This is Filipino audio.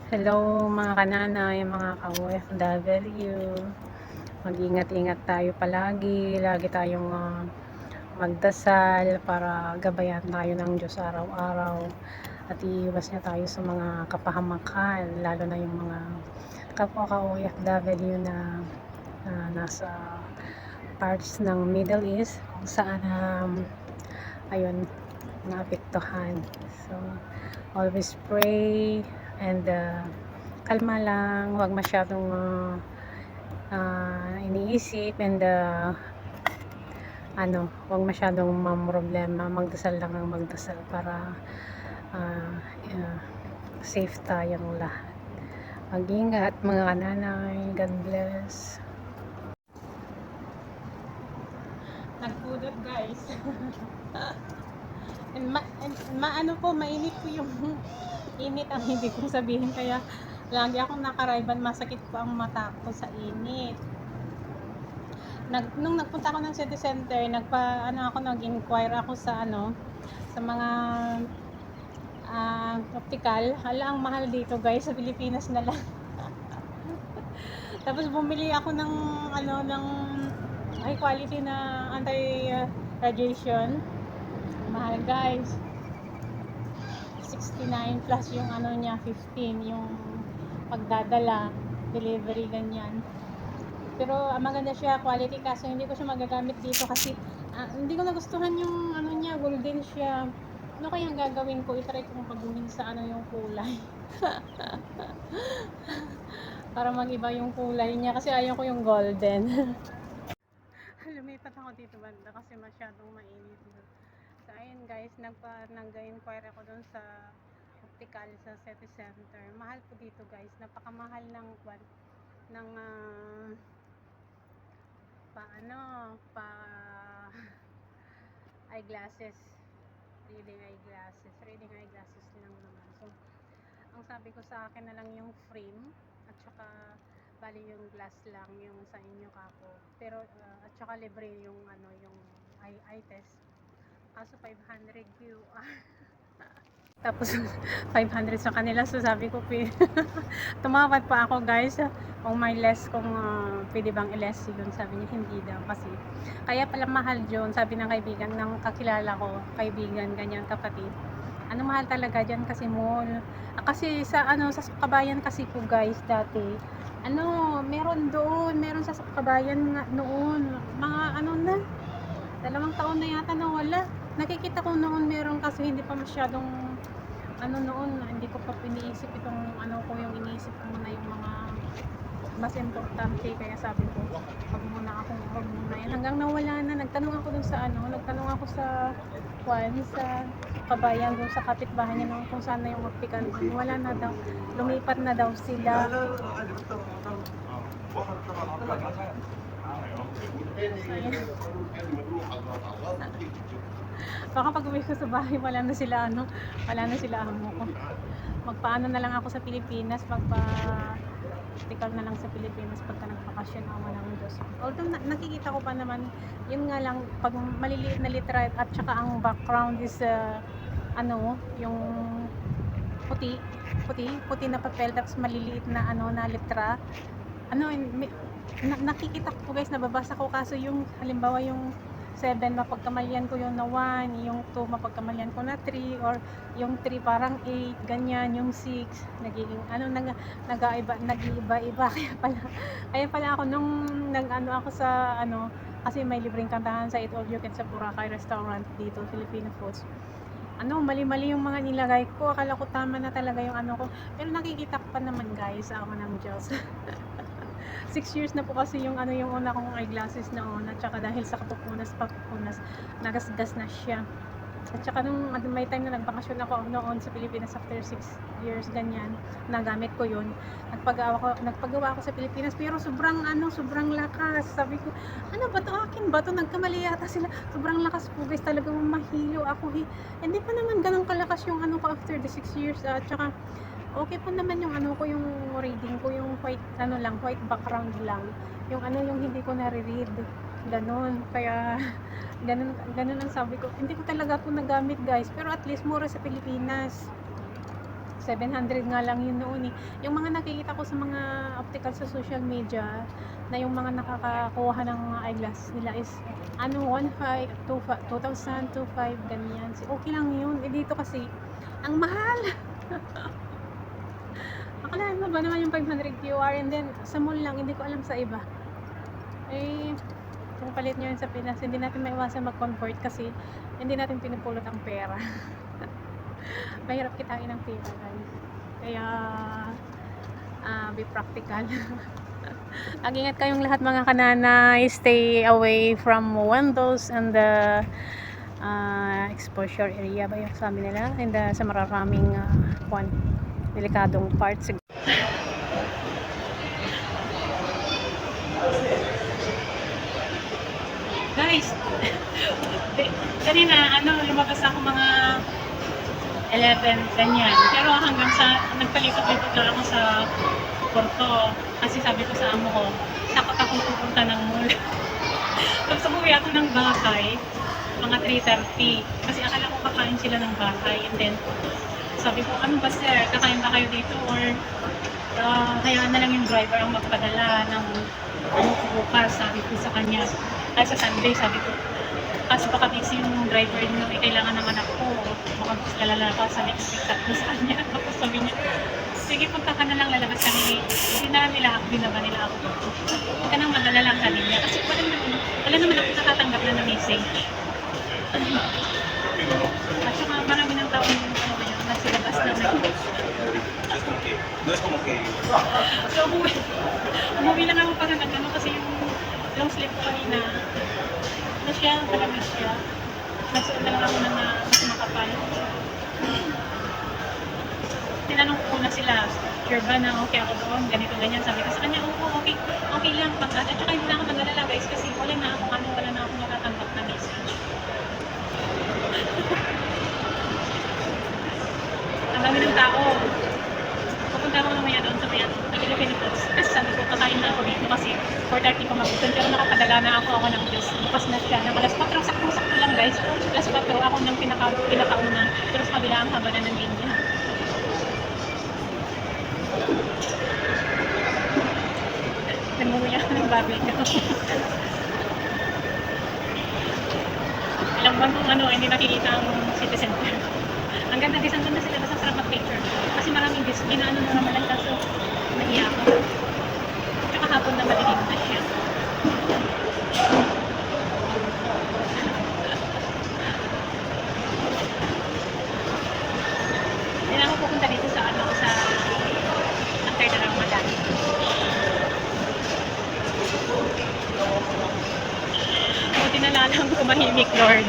Hello mga kananay, mga ka-OFW. Mag-ingat-ingat tayo palagi. Lagi tayong magdasal para gabayan tayo ng Diyos araw-araw. At iiwas niya tayo sa mga kapahamakan, lalo na yung mga kapwa ka-OFW na nasa parts ng Middle East kung saan ayun, naapektuhan. So, always pray and kalma lang, huwag masyadong iniisip and huwag masyadong mamroblema, magdasal lang ng magdasal para uh, uh, safe tayong lahat. Mag-ingat mga kananay, God bless. Nagpudot guys. Maano po, mainit po yung init ang hindi kong sabihin, kaya lagi akong nakarayban, masakit po ang mata ko sa init. Nung nagpunta ako ng city center, nag-inquire ako sa sa mga optical. Hala, ang mahal dito guys, sa Pilipinas na lang. Tapos bumili ako ng ng high quality na anti radiation. Mahal guys. 69 plus yung niya 15 yung pagdadala, delivery, ganyan. Pero maganda siya, quality, kaso hindi ko siya magagamit dito kasi hindi ko nagustuhan yung niya, golden siya. Ano kaya ang gagawin ko? I-try kong paguhin sa yung kulay. Para mag-iba yung kulay niya kasi ayaw ko yung golden. Lumipat ako dito banda kasi masyadong mainit. So ayun guys, nag-inquire ako doon sa optical sa city center. Mahal po dito guys, napakamahal ng ng pa eyeglasses, reading eyeglasses lang naman. So ang sabi ko, sa akin na lang yung frame at saka bali yung glass lang yung sa inyo kako, pero at saka libre yung yung eye test, kaso 500 QR. Tapos 500 sa kanila, so sabi ko tumawad pa ako guys kung may less, kung pwede bang i-less yun. Sabi niya hindi daw kasi kaya pala mahal yun, sabi ng kaibigan ng kakilala ko, kaibigan ganyan, kapatid. Mahal talaga dyan kasi mall. Kasi sa sa Kabayan kasi po guys, dati meron sa Kabayan nga noon, mga na 2 taon na yata nawala. Nakikita ko noon meron, kasi hindi pa masyadong noon, hindi ko pa piniisip itong ko, yung iniisip ko muna yung mga mas importante, kaya sabi ko wag muna yan hanggang nawala na. Nagtanong ako dun sa sa Kabayan, dun sa kapitbahay niya noon kung saan na yung optical. Wala na daw, lumipat na daw sila. Baka pag uwi ko sa bahay, wala na sila amo ko. Magpaano na lang ako sa Pilipinas, optical na lang sa Pilipinas pagka nagbakasyon ako ng Diyos. Although nakikita ko pa naman, yun nga lang, pag maliliit na letra at saka ang background is yung puti na papel, tapos maliliit na na letra. Nakikita ko guys, nababasa ko, kaso yung halimbawa yung 7, mapagkamalian ko yung na 1, yung 2 mapagkamalian ko na 3, or yung 3 parang 8, ganyan, yung 6 nagiging nag-iiba-iba. Kaya pala ako nung ako sa kasi may libreng kantahan sa Eat All You Can sa Boracay Restaurant dito, Filipino Foods. Mali-mali yung mga nilagay ko, akala ko tama na talaga yung ko, pero nakikita ko pa naman guys, sa awa ng Diyos. 6 years na po kasi yung yung una kong eyeglasses na una, tsaka dahil sa kapupunas nagasgas na siya. At saka nung may time na nagbakasyon ako noon sa Pilipinas after 6 years, ganyan, nagamit ko yun. Nagpagawa ako sa Pilipinas, pero sobrang lakas. Sabi ko, ano ba to, akin ba to, nagkamali yata sila. Sobrang lakas po guys, talagang mahilo ako. Hindi pa naman ganun kalakas yung ko after the 6 years. At saka okay po naman yung ko, yung reading ko, yung white white background lang. Yung yung hindi ko nare-read. Ganon. Kaya ganun ang sabi ko. Hindi ko talaga po nagamit guys, pero at least mura sa Pilipinas. 700 nga lang yun noon eh. Yung mga nakikita ko sa mga optical sa social media, na yung mga nakakakuha ng mga eyeglass nila is, 1,500, 2,000, 2,500, ganyan. Okay lang yun. Eh dito kasi, ang mahal. Akalain mo ba naman yung 500 QR, and then sa mall lang, hindi ko alam sa iba. Eh, kung palit nyo yun sa Pinas, hindi natin maiwasan mag-convert kasi hindi natin pinupulot ang pera. Mahirap kitain ang pera, guys. Kaya, be practical. Mag-ingat kayong lahat mga kananay. Stay away from windows and the exposure area ba yung sabi nila, and sa maraming delikadong parts. Guys, kanina lumabas ako mga 11 ganyan, pero hanggang sa nagpalikot-likot na ako sa Porto kasi sabi ko sa amo ko, takot akong pupunta ng mall. Tapos umuwi ako ng bahay mga 3:30 kasi akala ko kakain sila ng bahay, and then sabi ko, ano ba sir, kakain ba kayo dito or hayaan na lang yung driver ang magpadala ng bukas, sabi ko sa kanya. Ay, sa Sunday, sabi ko, kasi baka busy yung driver nyo, kailangan ng anak ko, baka gusto lalala pa sa next week, sabi sa kanya. Tapos sabi niya, sige, punta ka na lang, lalabas kami. Binaba nila ako. Huwag ka nang madala lang sa linya, kasi wala naman ako natatanggap na message. At saka marami ng taong nagsilabas na No es como que so, umuwi lang ako para kasi yung long sleeve ko kanina, malamig siya. Nagsuot na lang ako ng mas makapal. Tinanong ko na sila, sure ba na okay ako doon, ganito, ganyan. Sabi ko sa kanya, okay lang. At saka hindi na ako mag-alala guys, kasi wala na akong natatanggap na message. Ang dami ng tao. Pupunta ako namaya doon sa Philippine Foods. Kasi sabi ko, kakain na ako dito kasi 4:30 ko mabutin. Pero nakapadala na ako ng Diyos. Bukas na siya. Ng alas 4, sakto lang guys. Alas 4, ako nang pinakauna. Pero sa kabila ang haba na ng linya. Nagmuwi ako ng barbecue. Alam ba kung hindi nakikita ang city center. Ang ganda, ang ganda sila, basta sarap mag-picture. Kasi maraming ginaano mo naman lang, kaso nahiya ako. Tsaka hapon na madilim na siya. Hindi na ako pupunta dito sa Antar de Ramadan. Buti na lang kumahimik, Lord.